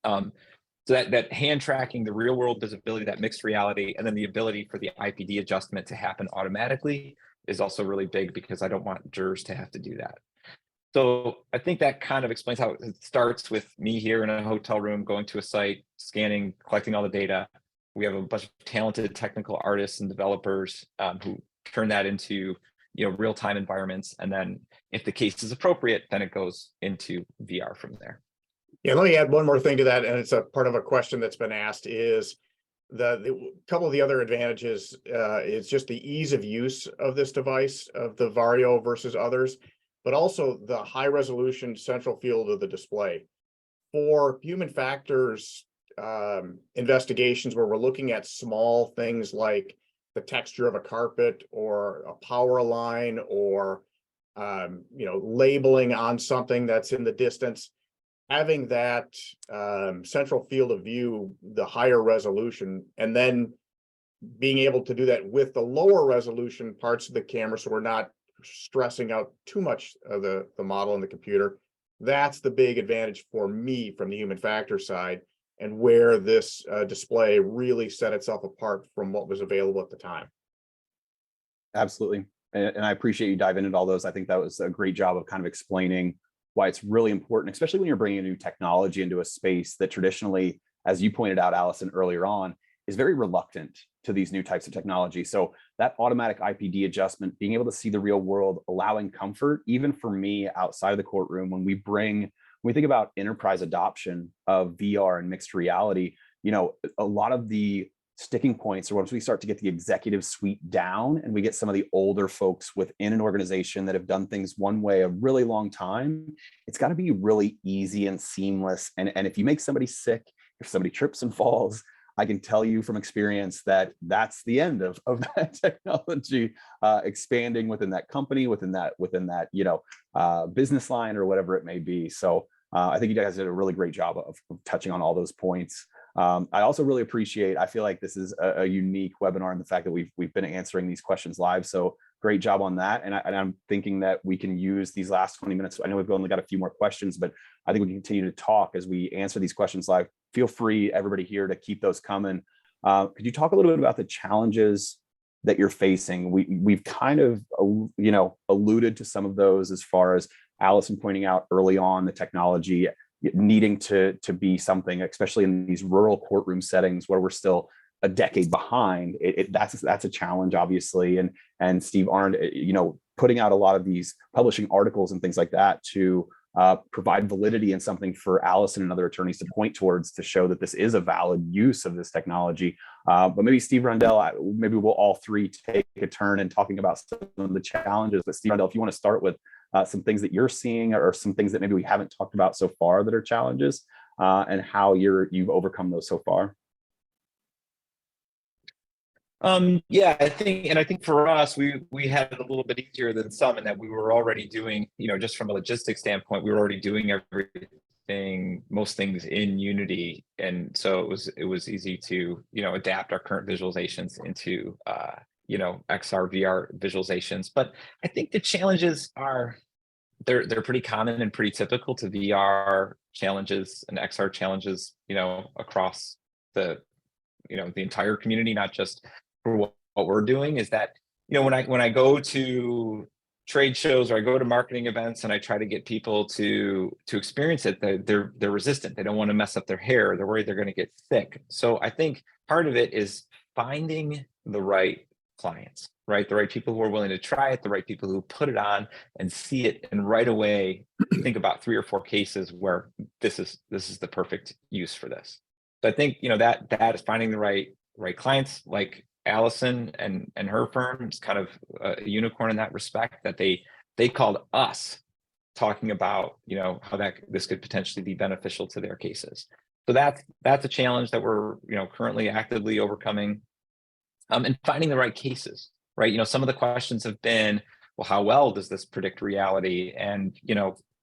So that hand tracking, the real world visibility, that mixed reality, and then the ability for the IPD adjustment to happen automatically is also really big, because I don't want jurors to have to do that. So I think that kind of explains how it starts with me here in a hotel room, going to a site, scanning, collecting all the data. We have a bunch of talented technical artists and developers who turn that into real-time environments. And then if the case is appropriate, then it goes into VR from there. Yeah, let me add one more thing to that, and it's a part of a question that's been asked, is the couple of the other advantages is just the ease of use of this device, of the Varjo versus others, but also the high resolution central field of the display. For human factors investigations where we're looking at small things like the texture of a carpet or a power line or labeling on something that's in the distance, having that central field of view, the higher resolution, and then being able to do that with the lower resolution parts of the camera, so we're not stressing out too much of the model in the computer. That's the big advantage for me from the human factor side, and where this display really set itself apart from what was available at the time. Absolutely. And I appreciate you diving into all those. I think that was a great job of kind of explaining why it's really important, especially when you're bringing a new technology into a space that traditionally, as you pointed out, Allison, earlier on, is very reluctant to these new types of technology. So that automatic IPD adjustment, being able to see the real world, allowing comfort, even for me outside of the courtroom, when we think about enterprise adoption of VR and mixed reality, a lot of the sticking points are once we start to get the executive suite down and we get some of the older folks within an organization that have done things one way a really long time, it's got to be really easy and seamless. And if you make somebody sick, if somebody trips and falls, I can tell you from experience that that's the end of that technology expanding within that company, within that business line or whatever it may be. So I think you guys did a really great job of touching on all those points. I also really appreciate, I feel like this is a unique webinar in the fact that we've been answering these questions live. So great job on that. And I'm thinking that we can use these last 20 minutes. I know we've only got a few more questions, but I think we can continue to talk as we answer these questions live. Feel free, everybody here, to keep those coming. Could you talk a little bit about the challenges that you're facing? We've kind of, alluded to some of those, as far as Allison pointing out early on, the technology needing to be something, especially in these rural courtroom settings where we're still a decade behind. That's a challenge, obviously. And Steve Arndt, putting out a lot of these, publishing articles and things like that to provide validity and something for Allison and other attorneys to point towards to show that this is a valid use of this technology. But maybe Steve Rundell, maybe we'll all three take a turn in talking about some of the challenges. But Steve Rundell, if you want to start with some things that you're seeing or some things that maybe we haven't talked about so far that are challenges, and how you've overcome those so far. Yeah, I think for us, we had it a little bit easier than some in that we were already doing, just from a logistics standpoint, we were already doing everything, most things in Unity, and so it was easy to adapt our current visualizations into XR VR visualizations. But I think the challenges are they're pretty common and pretty typical to VR challenges and XR challenges, across the entire community, not just for what we're doing. Is that when I go to trade shows or I go to marketing events and I try to get people to experience it, they're resistant. They don't want to mess up their hair. They're worried they're going to get sick. So I think part of it is finding the right clients, right? The right people who are willing to try it, the right people who put it on and see it, and right away think about 3 or 4 cases where this is the perfect use for this. So I think that is finding the right clients. Like Allison and her firm is kind of a unicorn in that respect, that they called us talking about how this could potentially be beneficial to their cases. So that's a challenge that we're currently actively overcoming, and finding the right cases, right? Some of the questions have been, well, how well does this predict reality, and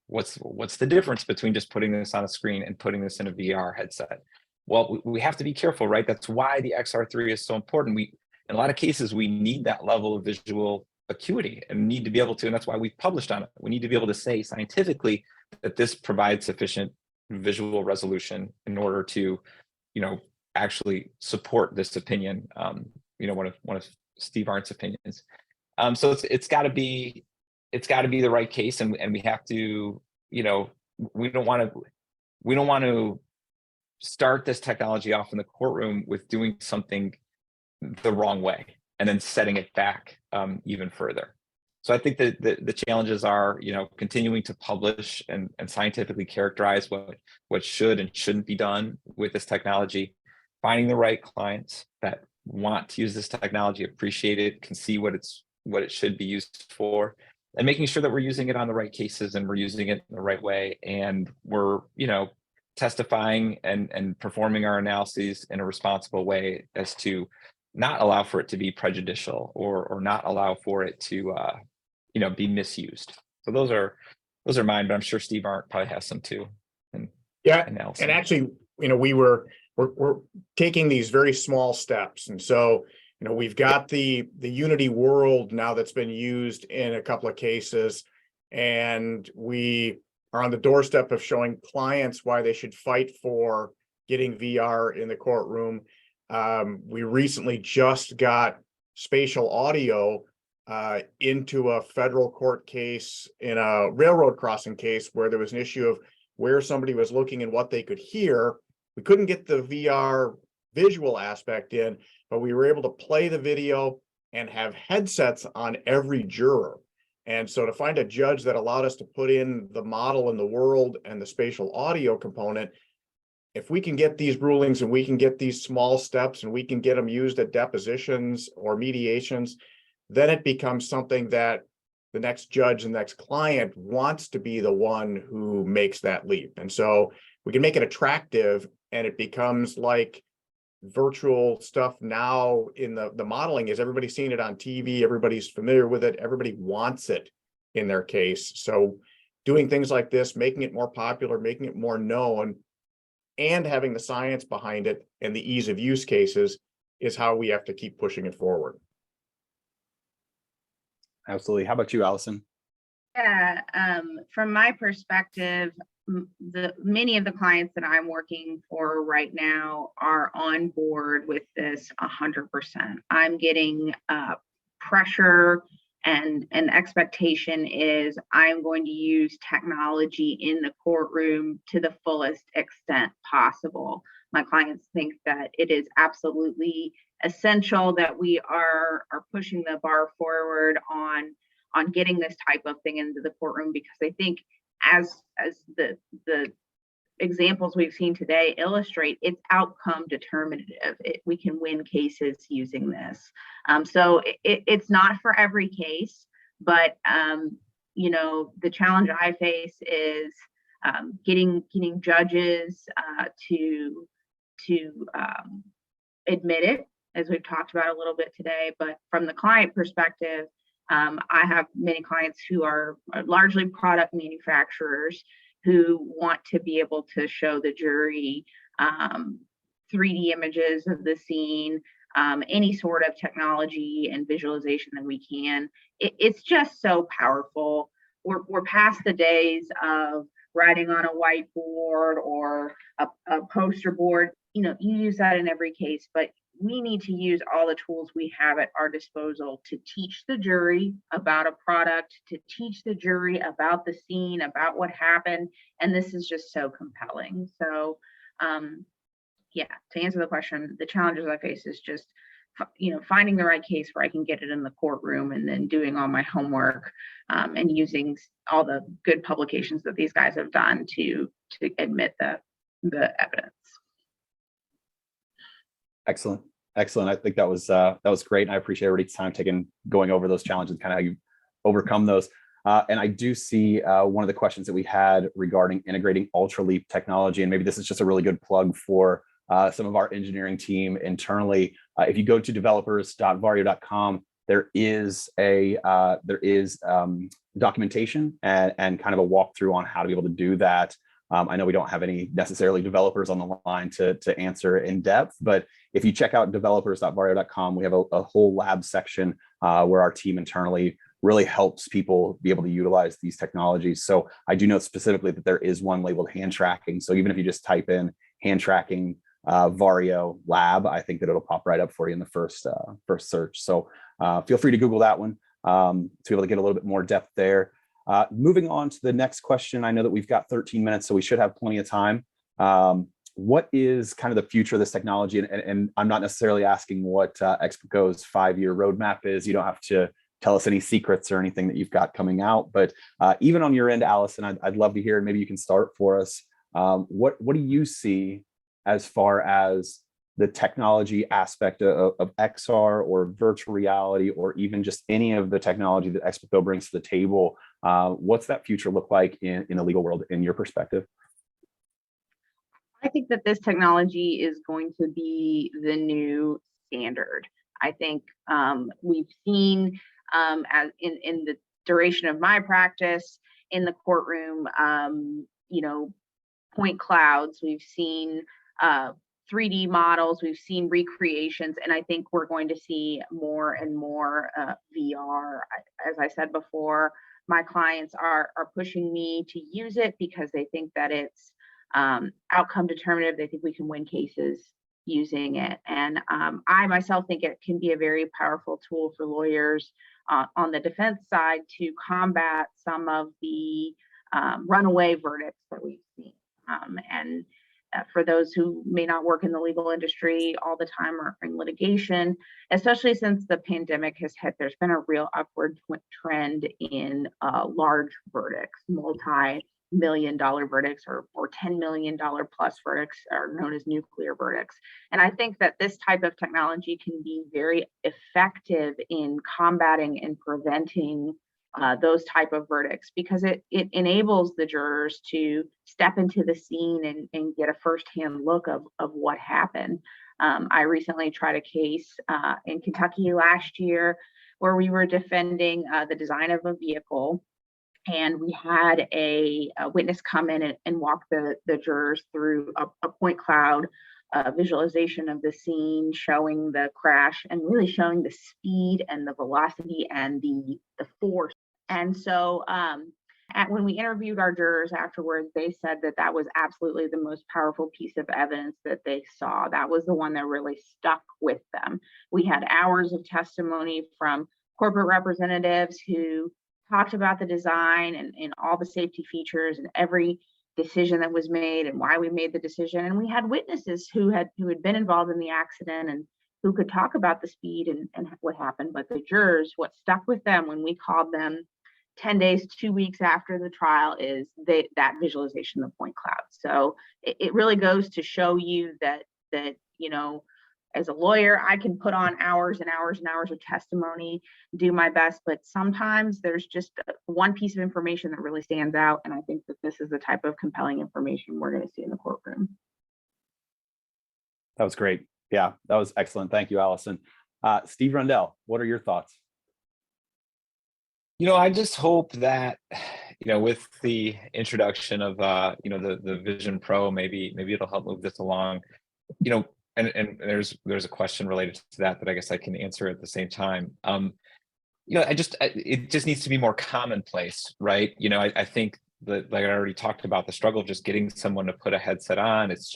what's the difference between just putting this on a screen and putting this in a VR headset? Well, we have to be careful, right? That's why the XR3 is so important. In a lot of cases, we need that level of visual acuity and need to be able to, and that's why we've published on it. We need to be able to say scientifically that this provides sufficient visual resolution in order to, actually support this opinion. One of Steve Arndt's opinions. So it's got to be the right case, and we have to, we don't want to start this technology off in the courtroom with doing something the wrong way and then setting it back even further. So I think that the challenges are, continuing to publish and scientifically characterize what should and shouldn't be done with this technology, finding the right clients that want to use this technology, appreciate it, can see what it should be used for, and making sure that we're using it on the right cases and we're using it in the right way, and we're testifying and performing our analyses in a responsible way as to not allow for it to be prejudicial or not allow for it to be misused. So those are mine, but I'm sure Steve Arndt probably has some too. And actually, we're taking these very small steps, and so we've got the Unity world now that's been used in a couple of cases, and we are on the doorstep of showing clients why they should fight for getting VR in the courtroom. We recently just got spatial audio into a federal court case in a railroad crossing case where there was an issue of where somebody was looking and what they could hear. We couldn't get the VR visual aspect in, but we were able to play the video and have headsets on every juror. And so to find a judge that allowed us to put in the model in the world and the spatial audio component, if we can get these rulings and we can get these small steps and we can get them used at depositions or mediations, then it becomes something that the next judge and next client wants to be the one who makes that leap. And so we can make it attractive, and it becomes like virtual stuff now in the modeling is everybody's seen it on TV, everybody's familiar with it, everybody wants it in their case. So doing things like this, making it more popular, making it more known, and having the science behind it and the ease of use cases is how we have to keep pushing it forward. Absolutely. How about you, Allison? Yeah, from my perspective, many of the clients that I'm working for right now are on board with this 100%. I'm getting pressure, and an expectation is I'm going to use technology in the courtroom to the fullest extent possible. My clients think that it is absolutely essential that we are pushing the bar forward on getting this type of thing into the courtroom, because I think as the examples we've seen today illustrate, it's outcome determinative. We can win cases using this. So it's not for every case, but the challenge I face is getting judges to admit it, as we've talked about a little bit today. But from the client perspective, I have many clients who are largely product manufacturers who want to be able to show the jury 3D images of the scene, any sort of technology and visualization that we can. It's just so powerful. We're past the days of writing on a whiteboard or a poster board. You use that in every case, but we need to use all the tools we have at our disposal to teach the jury about a product, to teach the jury about the scene, about what happened. And this is just so compelling. So, to answer the question, the challenges I face is just, finding the right case where I can get it in the courtroom, and then doing all my homework and using all the good publications that these guys have done to admit the evidence. Excellent. I think that was great. And I appreciate everybody's time going over those challenges, kind of how you overcome those. And I do see one of the questions that we had regarding integrating Ultraleap technology, and maybe this is just a really good plug for some of our engineering team internally. If you go to developers.varjo.com, there is documentation and kind of a walkthrough on how to be able to do that. I know we don't have any necessarily developers on the line to answer in depth, but if you check out developers.varjo.com, we have a whole lab section where our team internally really helps people be able to utilize these technologies. So I do note specifically that there is one labeled hand tracking. So even if you just type in hand tracking Varjo lab, I think that it'll pop right up for you in the first search. So feel free to Google that one to be able to get a little bit more depth there. Moving on to the next question, I know that we've got 13 minutes, so we should have plenty of time. What is kind of the future of this technology? And I'm not necessarily asking what Explico's 5-year roadmap is. You don't have to tell us any secrets or anything that you've got coming out, but even on your end, Allison, I'd love to hear, and maybe you can start for us. What do you see as far as the technology aspect of XR or virtual reality, or even just any of the technology that Explico brings to the table? What's that future look like in the legal world, in your perspective? I think that this technology is going to be the new standard. I think we've seen as in the duration of my practice in the courtroom, point clouds, we've seen 3D models, we've seen recreations, and I think we're going to see more and more VR. As I said before, my clients are pushing me to use it because they think that it's outcome determinative. They think we can win cases using it. And I myself think it can be a very powerful tool for lawyers on the defense side to combat some of the runaway verdicts that we've seen. And for those who may not work in the legal industry all the time or in litigation, especially since the pandemic has hit, there's been a real upward trend in large verdicts, multi-million-dollar verdicts or $10 million plus verdicts are known as nuclear verdicts. And I think that this type of technology can be very effective in combating and preventing those type of verdicts, because it enables the jurors to step into the scene and get a firsthand look of what happened. I recently tried a case in Kentucky last year where we were defending the design of a vehicle, and we had a witness come in and walk the jurors through a point cloud visualization of the scene, showing the crash and really showing the speed and the velocity and the force. And so when we interviewed our jurors afterwards, they said that was absolutely the most powerful piece of evidence that they saw. That was the one that really stuck with them. We had hours of testimony from corporate representatives who talked about the design and all the safety features and every decision that was made and why we made the decision. And we had witnesses who had been involved in the accident and who could talk about the speed and what happened. But the jurors, what stuck with them when we called them 10 days, 2 weeks after the trial, is that visualization of point cloud. So it really goes to show you that as a lawyer, I can put on hours and hours and hours of testimony, do my best, but sometimes there's just one piece of information that really stands out. And I think that this is the type of compelling information we're going to see in the courtroom. That was great. Yeah, that was excellent. Thank you, Allison. Steve Rundell, what are your thoughts? I just hope that, with the introduction of, the Vision Pro, maybe it'll help move this along, and there's a question related to that I guess I can answer at the same time. It just needs to be more commonplace, right? I think that, like I already talked about, the struggle of just getting someone to put a headset on, it's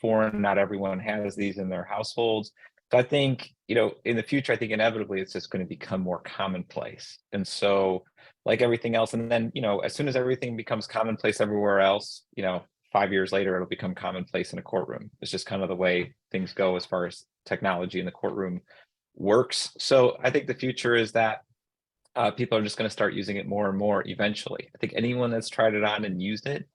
foreign. Not everyone has these in their households. So I think, in the future, I think inevitably it's just going to become more commonplace. And so, like everything else, and then, as soon as everything becomes commonplace everywhere else, 5 years later, it'll become commonplace in a courtroom. It's just kind of the way things go as far as technology in the courtroom works. So I think the future is that people are just going to start using it more and more eventually. I think anyone that's tried it on and used it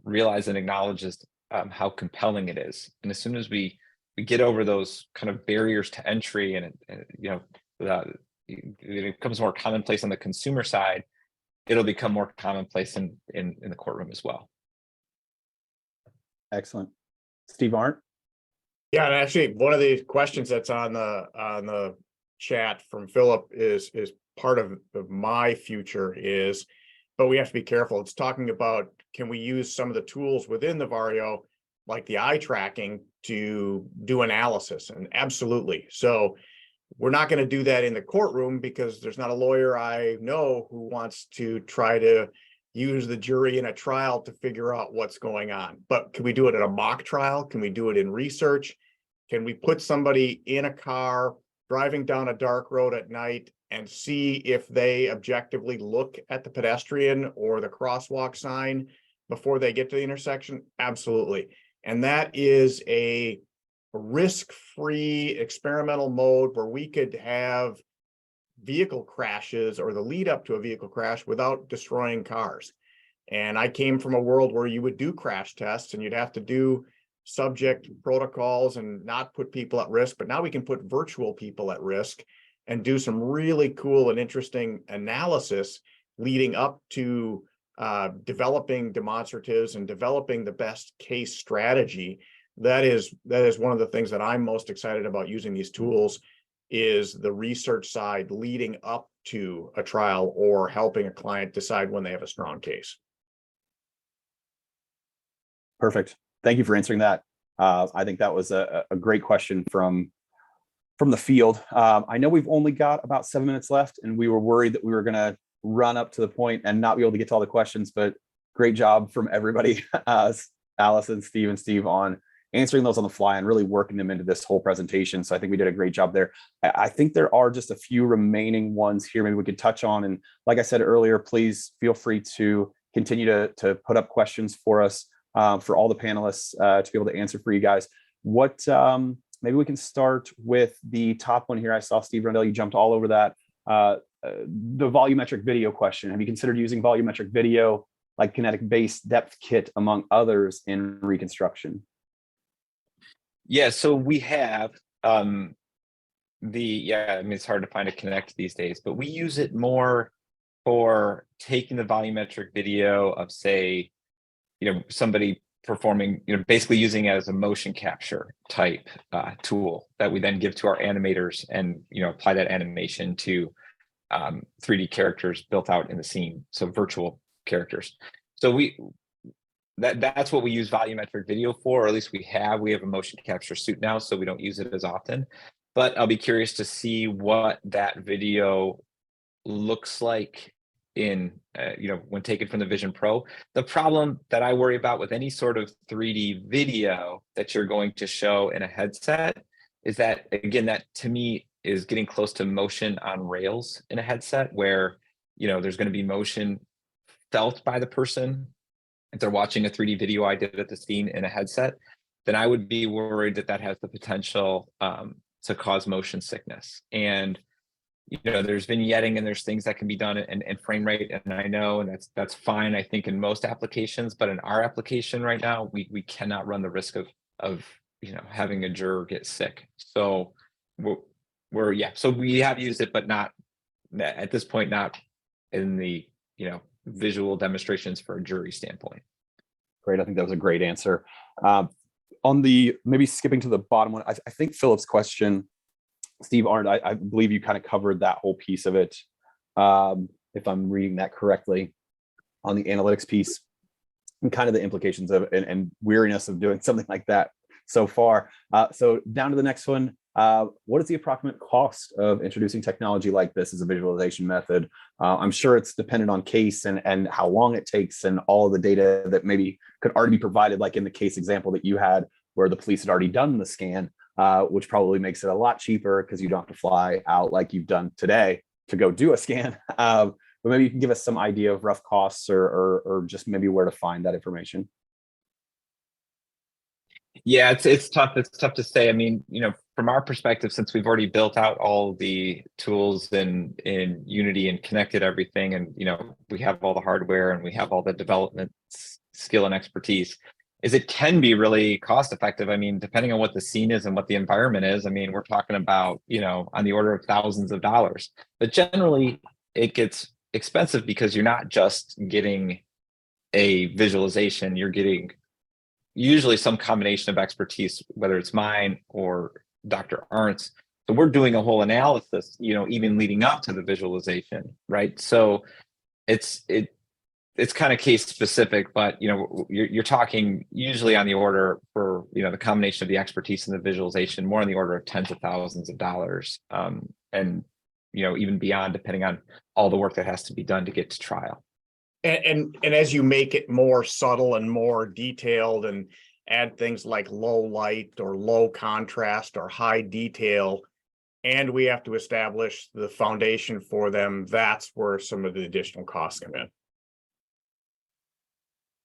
realizes and acknowledges how compelling it is. And as soon as we get over those kind of barriers to entry, and it becomes more commonplace on the consumer side, it'll become more commonplace in the courtroom as well. Excellent. Steve Arndt? Yeah, and actually, one of the questions that's on the chat from Philip is part of my future is, but we have to be careful. It's talking about, can we use some of the tools within the Varjo, like the eye tracking, to do analysis? And absolutely. So we're not going to do that in the courtroom, because there's not a lawyer I know who wants to try to use the jury in a trial to figure out what's going on. But can we do it at a mock trial? Can we do it in research? Can we put somebody in a car driving down a dark road at night and see if they objectively look at the pedestrian or the crosswalk sign before they get to the intersection? Absolutely. And that is a risk-free experimental mode where we could have vehicle crashes, or the lead up to a vehicle crash, without destroying cars. And I came from a world where you would do crash tests and you'd have to do subject protocols and not put people at risk. But now we can put virtual people at risk and do some really cool and interesting analysis leading up to developing demonstratives and developing the best case strategy. That is one of the things that I'm most excited about using these tools, is the research side leading up to a trial or helping a client decide when they have a strong case. Perfect. Thank you for answering that. I think that was a great question from the field. I know we've only got about 7 minutes left, and we were worried that we were going to run up to the point and not be able to get to all the questions, but great job from everybody, Allison, Steve, and Steve, on answering those on the fly and really working them into this whole presentation. So I think we did a great job there. I think there are just a few remaining ones here maybe we could touch on. And like I said earlier, please feel free to continue to put up questions for us, for all the panelists to be able to answer for you guys. What maybe we can start with the top one here. I saw Steve Rundell, you jumped all over that. The volumetric video question. Have you considered using volumetric video like kinetic-based depth kit, among others, in reconstruction? Yeah, so we have it's hard to find a Kinect these days, but we use it more for taking the volumetric video of, say, somebody performing, basically using it as a motion capture type tool that we then give to our animators, and apply that animation to 3D characters built out in the scene, so virtual characters. So that's what we use volumetric video for, or at least we have a motion capture suite now, so we don't use it as often. But I'll be curious to see what that video looks like in when taken from the Vision Pro. The problem that I worry about with any sort of 3D video that you're going to show in a headset is that, again, that to me is getting close to motion on rails in a headset, where there's going to be motion felt by the person. If they're watching a 3D video I did at the scene in a headset, then I would be worried that has the potential to cause motion sickness. And there's vignetting and there's things that can be done in frame rate, and I know, and that's fine, I think, in most applications. But in our application right now, we cannot run the risk of having a juror get sick. So so we have used it, but not at this point, not in the visual demonstrations for a jury standpoint. Great. I think that was a great answer. On the maybe skipping to the bottom one, I think Philip's question, Steve Arndt, I believe you kind of covered that whole piece of it. If I'm reading that correctly, on the analytics piece and kind of the implications of it and weariness of doing something like that so far. So down to the next one. What is the approximate cost of introducing technology like this as a visualization method? I'm sure it's dependent on case and how long it takes and all of the data that maybe could already be provided, like in the case example that you had where the police had already done the scan, which probably makes it a lot cheaper because you don't have to fly out like you've done today to go do a scan. But maybe you can give us some idea of rough costs or just maybe where to find that information. Yeah, it's tough. It's tough to say. I mean, from our perspective, since we've already built out all the tools in Unity and connected everything, and we have all the hardware and we have all the development skill and expertise, is it can be really cost effective. I mean, depending on what the scene is and what the environment is, I mean, we're talking about on the order of thousands of dollars. But generally, it gets expensive because you're not just getting a visualization, you're getting usually some combination of expertise, whether it's mine or Dr. Arndt's. So we're doing a whole analysis, even leading up to the visualization, right? So it's kind of case specific, but you're talking usually on the order for the combination of the expertise and the visualization, more on the order of tens of thousands of dollars, and even beyond, depending on all the work that has to be done to get to trial. And as you make it more subtle and more detailed and add things like low light or low contrast or high detail, and we have to establish the foundation for them, that's where some of the additional costs come in.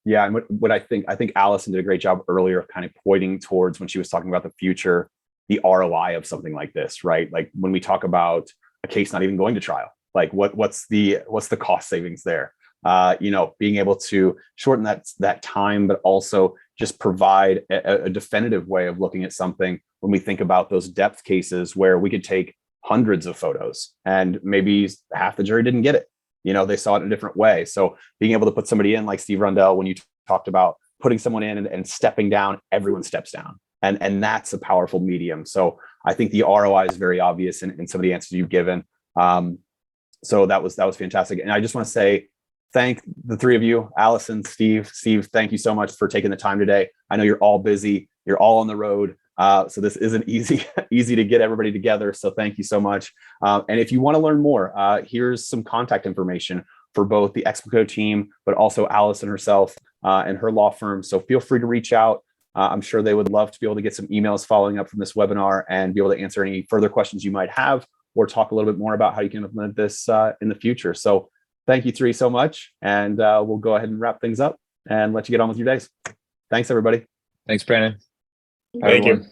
Yeah, and what I think Allison did a great job earlier of kind of pointing towards when she was talking about the future, the ROI of something like this, right? Like when we talk about a case not even going to trial, like what's the cost savings there? Being able to shorten that time, but also just provide a definitive way of looking at something when we think about those depth cases where we could take hundreds of photos and maybe half the jury didn't get it. They saw it in a different way. So being able to put somebody in like Steve Rundell, when you talked about putting someone in and stepping down, everyone steps down. And that's a powerful medium. So I think the ROI is very obvious in some of the answers you've given. So that was fantastic. And I just want to say, thank the three of you, Allison, Steve, thank you so much for taking the time today. I know you're all busy, you're all on the road. So this isn't easy to get everybody together. So thank you so much. And if you want to learn more, here's some contact information for both the Explico team, but also Allison herself and her law firm. So feel free to reach out. I'm sure they would love to be able to get some emails following up from this webinar and be able to answer any further questions you might have or talk a little bit more about how you can implement this in the future. So thank you three so much. And we'll go ahead and wrap things up and let you get on with your days. Thanks, everybody. Thanks, Brandon. Thank you.